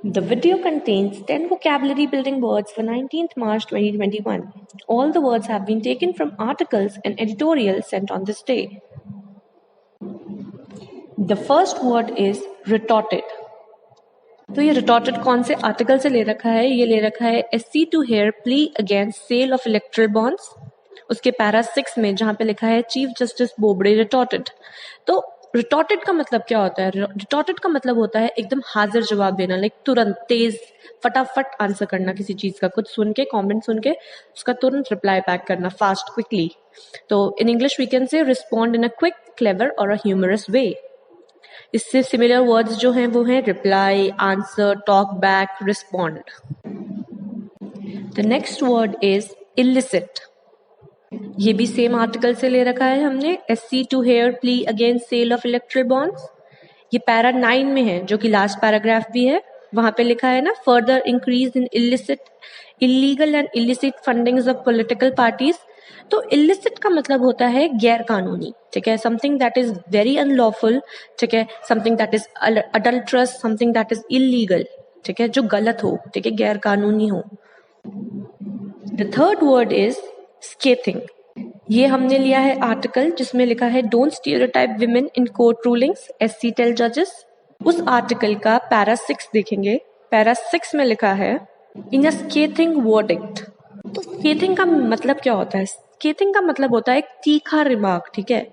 The video contains 10 vocabulary building words for 19th March 2021. All the words have been taken from articles and editorials sent on this day. The first word is retorted. तो ये retorted कौन से article से ले रखा है? ये ले रखा है SC to hear plea against sale of electoral bonds. उसके पैरा 6 में जहां पे लिखा है चीफ जस्टिस बोबड़े रिटॉर्टेड. तो रिटॉर्टेड का मतलब क्या होता है? रिटॉर्टेड का मतलब होता है एकदम हाजिर जवाब देना, लाइक तुरंत, तेज, फटाफट आंसर करना किसी चीज का, कुछ सुन के, कमेंट सुन के उसका तुरंत रिप्लाई बैक करना, फास्ट, क्विकली. तो in English we can say respond in a quick, clever और अ ह्यूमरस वे. इससे सिमिलर वर्ड्स जो हैं वो हैं reply, answer, talk back, respond. The next word is illicit. ये भी सेम आर्टिकल से ले रखा है हमने, SC to hear plea against sale of electoral bonds. ये पैरा 9 में है, जो कि लास्ट पैराग्राफ भी है. वहां पे लिखा है ना, further increase in illegal and illicit fundings of political parties. तो इलिसिट का मतलब होता है गैर कानूनी, ठीक है, something that is very unlawful, ठीक है, something that is adulterous, something that is illegal, ठीक है, जो गलत हो, ठीक है, गैर कानूनी हो. The third word is scathing. ये हमने लिया है आर्टिकल जिसमें लिखा है don't stereotype women in court rulings, SC tell जजेस. उस आर्टिकल का पैरा 6 देखेंगे. पैरा 6 में लिखा है इन अ स्केथिंग वर्डिक्ट. तो स्केथिंग का मतलब क्या होता है? स्केथिंग का मतलब होता है एक तीखा रिमार्क, ठीक है,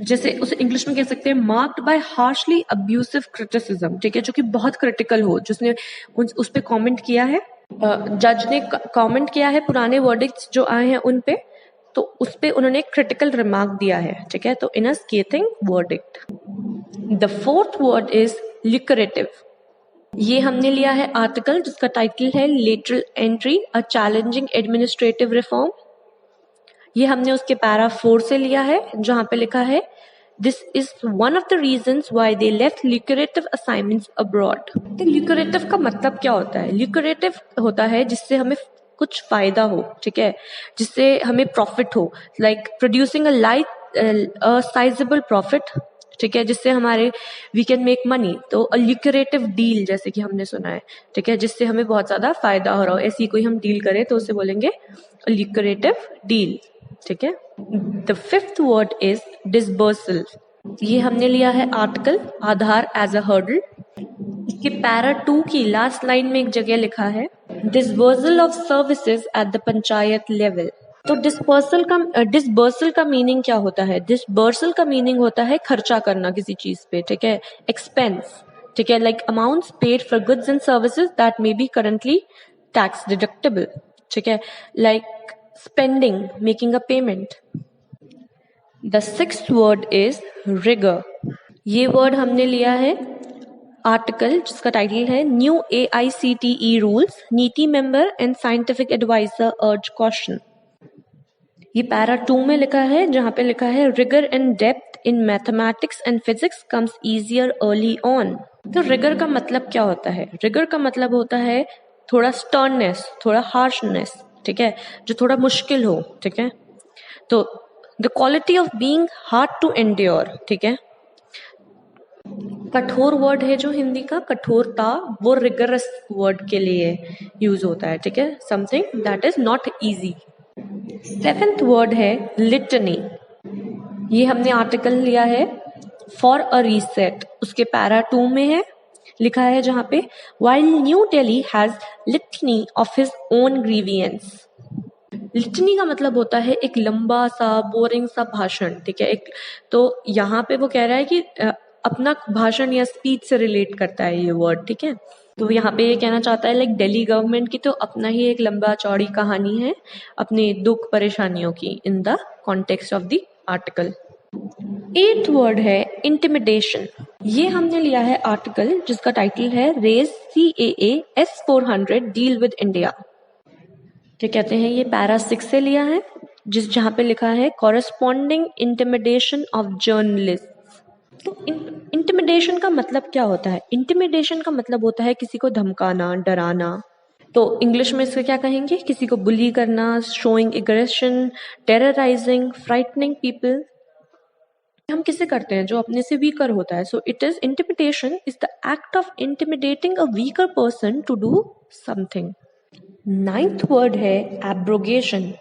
जैसे उसे इंग्लिश में कह सकते हैं marked by harshly abusive criticism, ठीक है, जो कि बहुत क्रिटिकल हो, जिसने उस पे कमेंट किया है, जज ने कमेंट किया है पुराने वर्डिक्ट्स जो आए हैं उन पे, तो उस पे उन्होंने एक क्रिटिकल रिमार्क दिया है, ठीक है, तो in a scathing verdict. The fourth word is lucrative. ये हमने लिया है आर्टिकल जिसका टाइटल है lateral entry, a challenging administrative reform. ये हमने उसके पैरा 4 से लिया है, जहां पे लिखा है this is one of the reasons why they left lucrative assignments abroad. तो ल्यूक्रेटिव का मतलब क्या होता है? ल्यूक्रेटिव होता है जिससे हमें कुछ फायदा हो, ठीक है, जिससे हमें प्रॉफिट हो, like producing a sizeable profit, ठीक है, जिससे हमारे वी कैन मेक मनी. तो अ ल्यूक्रेटिव डील, जैसे कि हमने सुना है, ठीक है, जिससे हमें बहुत ज्यादा फायदा हो रहा हो, ऐसी कोई हम डील करें तो उसे बोलेंगे ल्यूक्रेटिव डील, ठीक है. The fifth word is disbursal. ये हमने लिया है article Aadhaar as a hurdle. इसके पैरा 2 की लास्ट लाइन में एक जगह लिखा है disbursal of services at the panchayat level. तो डिसबर्सल का मीनिंग क्या होता है? डिसबर्सल का मीनिंग होता है खर्चा करना किसी चीज पे, ठीक है, एक्सपेंस, ठीक है, like amounts paid for goods and services that may be currently tax deductible, ठीक है, like spending, making a payment. The sixth word is rigor. ये वर्ड हमने लिया है आर्टिकल जिसका टाइटल है new AICTE rules, NITI member and scientific adviser urge caution. ये para 2 में लिखा है, जहां पे लिखा है rigour and depth in mathematics and physics comes easier early on. तो रिगर का मतलब क्या होता है? रिगर का मतलब होता है थोड़ा स्टर्ननेस, थोड़ा हार्शनेस, ठीक है, जो थोड़ा मुश्किल हो, ठीक है. तो the quality of being hard to endure, ठीक है. कठोर वर्ड है जो हिंदी का कठोरता, वो रिगरस वर्ड के लिए यूज होता है, ठीक है, something that is not easy. Seventh word है लिटनी. ये हमने आर्टिकल लिया है फॉर अ रीसेट. उसके पैरा 2 में है, लिखा है जहां पे while new Delhi has litany of his own grievance. Litany का मतलब होता है एक लंबा सा बोरिंग सा भाषण, ठीक है, एक, तो यहाँ पे वो कह रहा है कि अपना भाषण या स्पीच से रिलेट करता है ये वर्ड, ठीक है. तो यहाँ पे ये कहना चाहता है लाइक दिल्ली गवर्नमेंट की तो अपना ही एक लंबा चौड़ी कहानी है अपने दुख परेशानियों की in the context of the article. 8th word है इंटिमिडेशन. ये हमने लिया है आर्टिकल जिसका टाइटल है raise CAA S400 deal with India. क्या कहते हैं? ये पैरा 6 से लिया है, जहां पे लिखा है कॉरेस्पॉन्डिंग इंटिमिडेशन ऑफ जर्नलिस्ट. तो इंटिमिडेशन का मतलब क्या होता है? इंटिमिडेशन का मतलब होता है किसी को धमकाना, डराना. तो इंग्लिश में इसको क्या कहेंगे? किसी को बुली करना, showing aggression, terrorising, frightening people. हम किसे करते हैं? जो अपने से वीकर होता है. So it is intimidation is the act of intimidating a weaker person to do something. 9th word है एब्रोगेशन.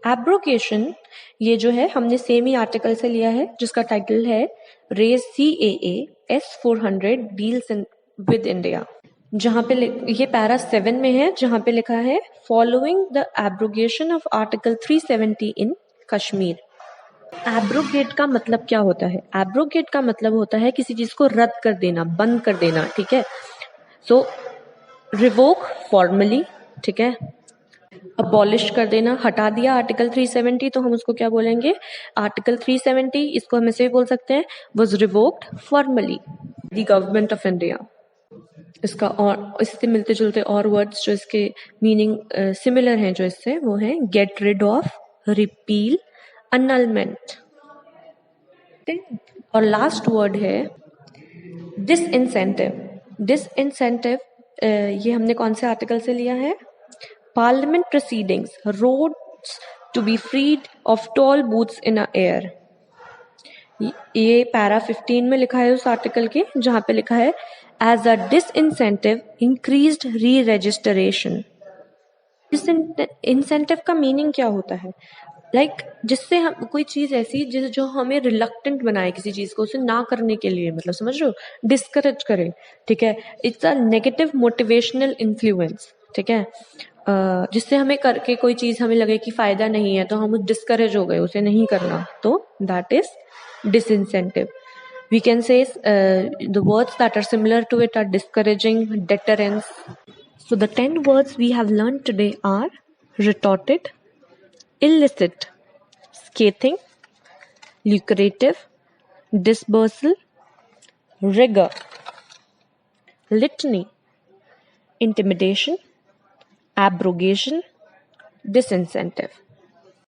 एब्रोगेशन ये जो है हमने सेम ही आर्टिकल से लिया है जिसका टाइटल है raise CAA S400 deals with India. जहाँ पे ये पैरा 7 में है जहाँ पे लिखा है following the abrogation of article 370 in Kashmir. Abrogate का मतलब क्या होता है? एब्रोगेट का मतलब होता है किसी चीज को रद्द कर देना, बंद कर देना. ठीक है. सो रिवोक फॉर्मली. ठीक है. अबॉलिश कर देना, हटा दिया आर्टिकल 370 तो हम उसको क्या बोलेंगे? आर्टिकल 370 इसको हम ऐसे भी बोल सकते हैं was revoked formally the government of India. इसका और इससे मिलते जुलते और वर्ड्स जो इसके मीनिंग सिमिलर हैं जो इससे वो हैं get rid of, repeal, annulment. और लास्ट वर्ड है डिसइंसेंटिव. डिसइंसेंटिव ये हमने कौन से आर्टिकल से लिया है? Parliament proceedings roads to be freed of toll booths in air. ये पैरा 15 में लिखा है उस आर्टिकल के जहां पे लिखा है as a disincentive increased re registration. Disincentive का मीनिंग क्या होता है? जिससे हम कोई चीज ऐसी जो हमें रिलक्टेंट बनाए किसी चीज को उसे ना करने के लिए, मतलब समझ रहे हो, डिस्करेज करे. ठीक है. It's a negative motivational influence. ठीक है. जिससे हमें करके कोई चीज हमें लगे कि फायदा नहीं है तो हम डिस्करेज हो गए उसे नहीं करना, तो that is disincentive. We can say the words that are similar to it are discouraging, deterrence. So the 10 words we have learned today are retorted, illicit, scathing, lucrative, dispersal, rigor, litany, intimidation, abrogation, disincentive.